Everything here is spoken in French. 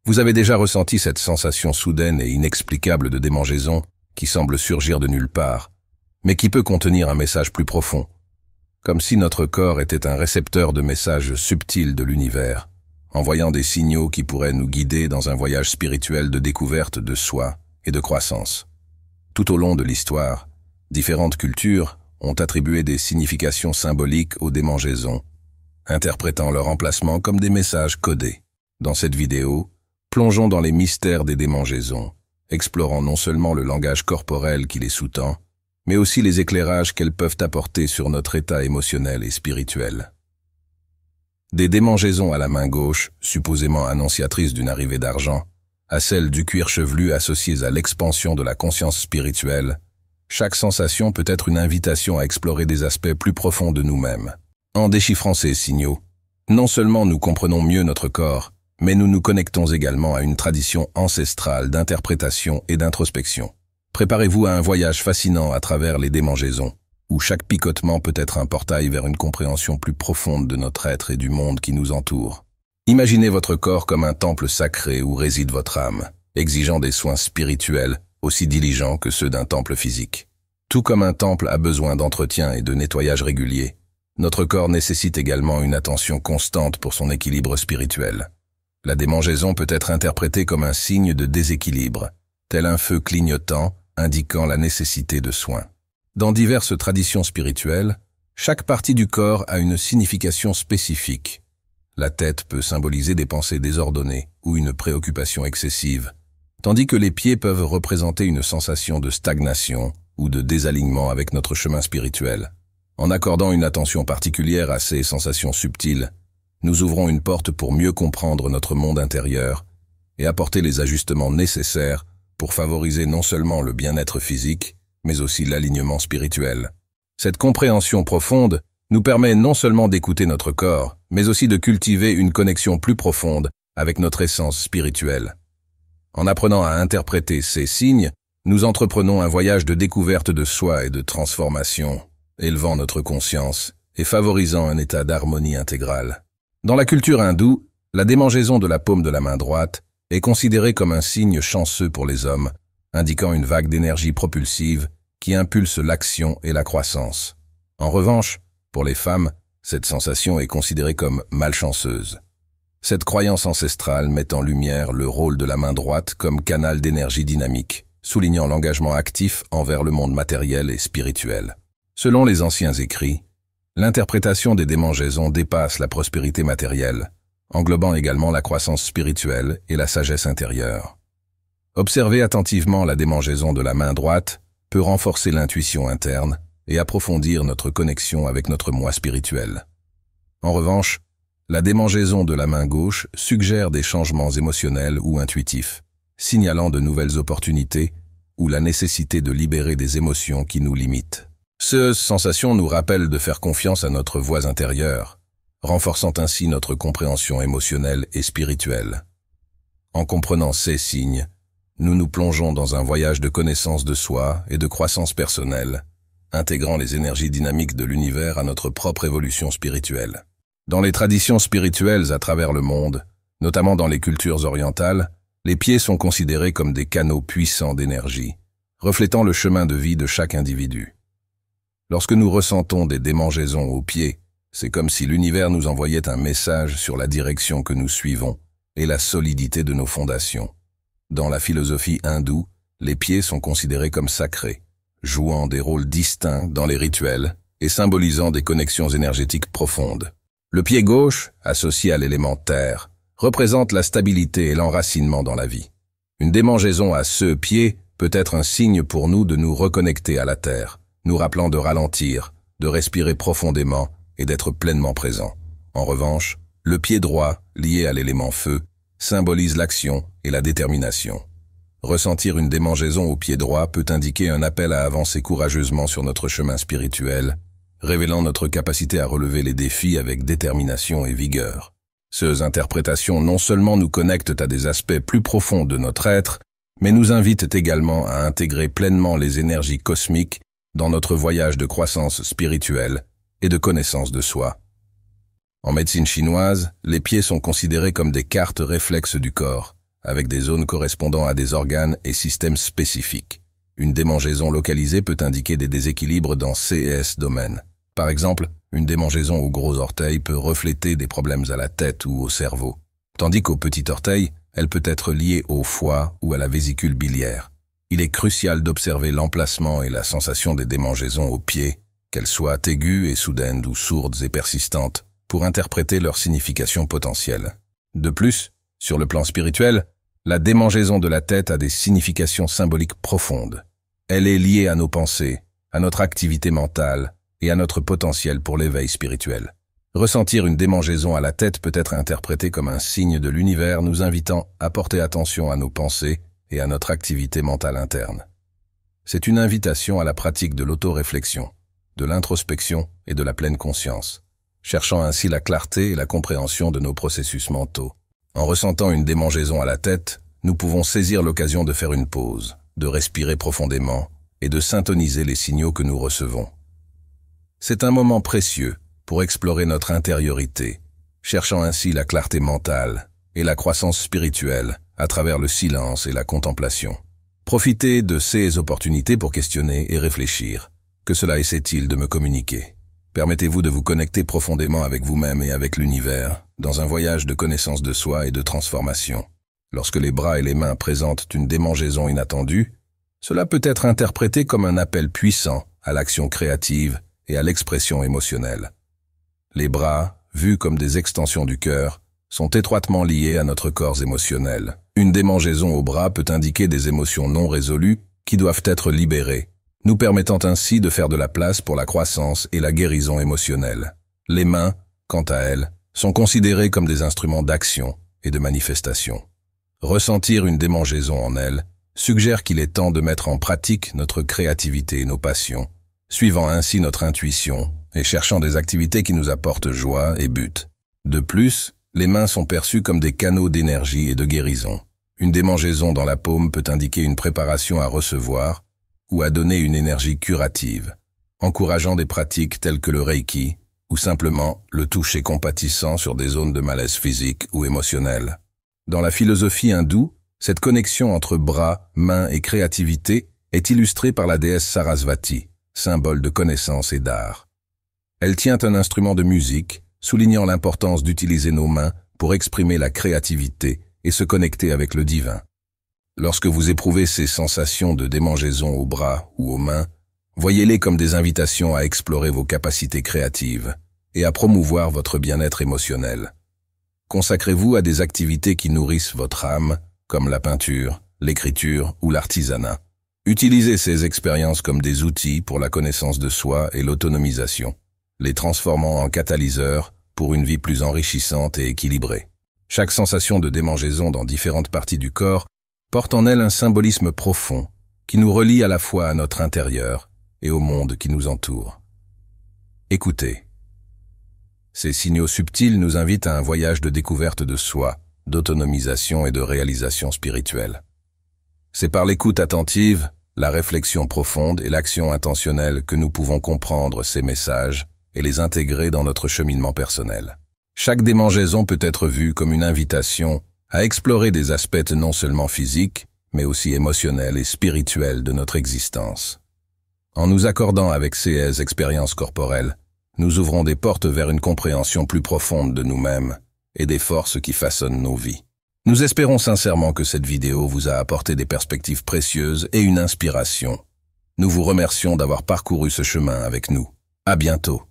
Vous avez déjà ressenti cette sensation soudaine et inexplicable de démangeaison qui semble surgir de nulle part, mais qui peut contenir un message plus profond, comme si notre corps était un récepteur de messages subtils de l'univers, envoyant des signaux qui pourraient nous guider dans un voyage spirituel de découverte de soi et de croissance. Tout au long de l'histoire, différentes cultures ont attribué des significations symboliques aux démangeaisons, interprétant leur emplacement comme des messages codés. Dans cette vidéo, plongeons dans les mystères des démangeaisons, explorant non seulement le langage corporel qui les sous-tend, mais aussi les éclairages qu'elles peuvent apporter sur notre état émotionnel et spirituel. Des démangeaisons à la main gauche, supposément annonciatrices d'une arrivée d'argent, à celles du cuir chevelu associées à l'expansion de la conscience spirituelle, chaque sensation peut être une invitation à explorer des aspects plus profonds de nous-mêmes. En déchiffrant ces signaux, non seulement nous comprenons mieux notre corps, mais nous nous connectons également à une tradition ancestrale d'interprétation et d'introspection. Préparez-vous à un voyage fascinant à travers les démangeaisons, où chaque picotement peut être un portail vers une compréhension plus profonde de notre être et du monde qui nous entoure. Imaginez votre corps comme un temple sacré où réside votre âme, exigeant des soins spirituels aussi diligents que ceux d'un temple physique. Tout comme un temple a besoin d'entretien et de nettoyage régulier, notre corps nécessite également une attention constante pour son équilibre spirituel. La démangeaison peut être interprétée comme un signe de déséquilibre, tel un feu clignotant indiquant la nécessité de soins. Dans diverses traditions spirituelles, chaque partie du corps a une signification spécifique. La tête peut symboliser des pensées désordonnées ou une préoccupation excessive, tandis que les pieds peuvent représenter une sensation de stagnation ou de désalignement avec notre chemin spirituel. En accordant une attention particulière à ces sensations subtiles, nous ouvrons une porte pour mieux comprendre notre monde intérieur et apporter les ajustements nécessaires pour favoriser non seulement le bien-être physique, mais aussi l'alignement spirituel. Cette compréhension profonde nous permet non seulement d'écouter notre corps, mais aussi de cultiver une connexion plus profonde avec notre essence spirituelle. En apprenant à interpréter ces signes, nous entreprenons un voyage de découverte de soi et de transformation, élevant notre conscience et favorisant un état d'harmonie intégrale. Dans la culture hindoue, la démangeaison de la paume de la main droite est considérée comme un signe chanceux pour les hommes, indiquant une vague d'énergie propulsive qui impulse l'action et la croissance. En revanche, pour les femmes, cette sensation est considérée comme malchanceuse. Cette croyance ancestrale met en lumière le rôle de la main droite comme canal d'énergie dynamique, soulignant l'engagement actif envers le monde matériel et spirituel. Selon les anciens écrits, l'interprétation des démangeaisons dépasse la prospérité matérielle, englobant également la croissance spirituelle et la sagesse intérieure. Observer attentivement la démangeaison de la main droite peut renforcer l'intuition interne et approfondir notre connexion avec notre moi spirituel. En revanche, la démangeaison de la main gauche suggère des changements émotionnels ou intuitifs, signalant de nouvelles opportunités ou la nécessité de libérer des émotions qui nous limitent. Ces sensations nous rappellent de faire confiance à notre voix intérieure, renforçant ainsi notre compréhension émotionnelle et spirituelle. En comprenant ces signes, nous nous plongeons dans un voyage de connaissance de soi et de croissance personnelle, intégrant les énergies dynamiques de l'univers à notre propre évolution spirituelle. Dans les traditions spirituelles à travers le monde, notamment dans les cultures orientales, les pieds sont considérés comme des canaux puissants d'énergie, reflétant le chemin de vie de chaque individu. Lorsque nous ressentons des démangeaisons aux pieds, c'est comme si l'univers nous envoyait un message sur la direction que nous suivons et la solidité de nos fondations. Dans la philosophie hindoue, les pieds sont considérés comme sacrés, jouant des rôles distincts dans les rituels et symbolisant des connexions énergétiques profondes. Le pied gauche, associé à l'élément terre, représente la stabilité et l'enracinement dans la vie. Une démangeaison à ce pied peut être un signe pour nous de nous reconnecter à la terre, nous rappelant de ralentir, de respirer profondément et d'être pleinement présent. En revanche, le pied droit, lié à l'élément feu, symbolise l'action et la détermination. Ressentir une démangeaison au pied droit peut indiquer un appel à avancer courageusement sur notre chemin spirituel, révélant notre capacité à relever les défis avec détermination et vigueur. Ces interprétations non seulement nous connectent à des aspects plus profonds de notre être, mais nous invitent également à intégrer pleinement les énergies cosmiques dans notre voyage de croissance spirituelle et de connaissance de soi. En médecine chinoise, les pieds sont considérés comme des cartes réflexes du corps, avec des zones correspondant à des organes et systèmes spécifiques. Une démangeaison localisée peut indiquer des déséquilibres dans ces domaines. Par exemple, une démangeaison au gros orteil peut refléter des problèmes à la tête ou au cerveau, tandis qu'au petit orteil, elle peut être liée au foie ou à la vésicule biliaire. Il est crucial d'observer l'emplacement et la sensation des démangeaisons aux pieds, qu'elles soient aiguës et soudaines ou sourdes et persistantes, pour interpréter leur signification potentielle. De plus, sur le plan spirituel, la démangeaison de la tête a des significations symboliques profondes. Elle est liée à nos pensées, à notre activité mentale et à notre potentiel pour l'éveil spirituel. Ressentir une démangeaison à la tête peut être interprété comme un signe de l'univers nous invitant à porter attention à nos pensées et à notre activité mentale interne. C'est une invitation à la pratique de l'autoréflexion, de l'introspection et de la pleine conscience, cherchant ainsi la clarté et la compréhension de nos processus mentaux. En ressentant une démangeaison à la tête, nous pouvons saisir l'occasion de faire une pause, de respirer profondément et de syntoniser les signaux que nous recevons. C'est un moment précieux pour explorer notre intériorité, cherchant ainsi la clarté mentale et la croissance spirituelle à travers le silence et la contemplation. Profitez de ces opportunités pour questionner et réfléchir. Que cela essaie-t-il de me communiquer? Permettez-vous de vous connecter profondément avec vous-même et avec l'univers, dans un voyage de connaissance de soi et de transformation. Lorsque les bras et les mains présentent une démangeaison inattendue, cela peut être interprété comme un appel puissant à l'action créative et à l'expression émotionnelle. Les bras, vus comme des extensions du cœur, sont étroitement liés à notre corps émotionnel. Une démangeaison au bras peut indiquer des émotions non résolues qui doivent être libérées, nous permettant ainsi de faire de la place pour la croissance et la guérison émotionnelle. Les mains, quant à elles, sont considérées comme des instruments d'action et de manifestation. Ressentir une démangeaison en elles suggère qu'il est temps de mettre en pratique notre créativité et nos passions, suivant ainsi notre intuition et cherchant des activités qui nous apportent joie et but. De plus, les mains sont perçues comme des canaux d'énergie et de guérison. Une démangeaison dans la paume peut indiquer une préparation à recevoir ou à donner une énergie curative, encourageant des pratiques telles que le Reiki ou simplement le toucher compatissant sur des zones de malaise physique ou émotionnel. Dans la philosophie hindoue, cette connexion entre bras, mains et créativité est illustrée par la déesse Sarasvati, symbole de connaissance et d'art. Elle tient un instrument de musique, soulignant l'importance d'utiliser nos mains pour exprimer la créativité et se connecter avec le divin. Lorsque vous éprouvez ces sensations de démangeaison aux bras ou aux mains, voyez-les comme des invitations à explorer vos capacités créatives et à promouvoir votre bien-être émotionnel. Consacrez-vous à des activités qui nourrissent votre âme, comme la peinture, l'écriture ou l'artisanat. Utilisez ces expériences comme des outils pour la connaissance de soi et l'autonomisation, les transformant en catalyseurs pour une vie plus enrichissante et équilibrée. Chaque sensation de démangeaison dans différentes parties du corps porte en elle un symbolisme profond qui nous relie à la fois à notre intérieur et au monde qui nous entoure. Écoutez. Ces signaux subtils nous invitent à un voyage de découverte de soi, d'autonomisation et de réalisation spirituelle. C'est par l'écoute attentive, la réflexion profonde et l'action intentionnelle que nous pouvons comprendre ces messages et les intégrer dans notre cheminement personnel. Chaque démangeaison peut être vue comme une invitation à explorer des aspects non seulement physiques, mais aussi émotionnels et spirituels de notre existence. En nous accordant avec ces expériences corporelles, nous ouvrons des portes vers une compréhension plus profonde de nous-mêmes et des forces qui façonnent nos vies. Nous espérons sincèrement que cette vidéo vous a apporté des perspectives précieuses et une inspiration. Nous vous remercions d'avoir parcouru ce chemin avec nous. À bientôt.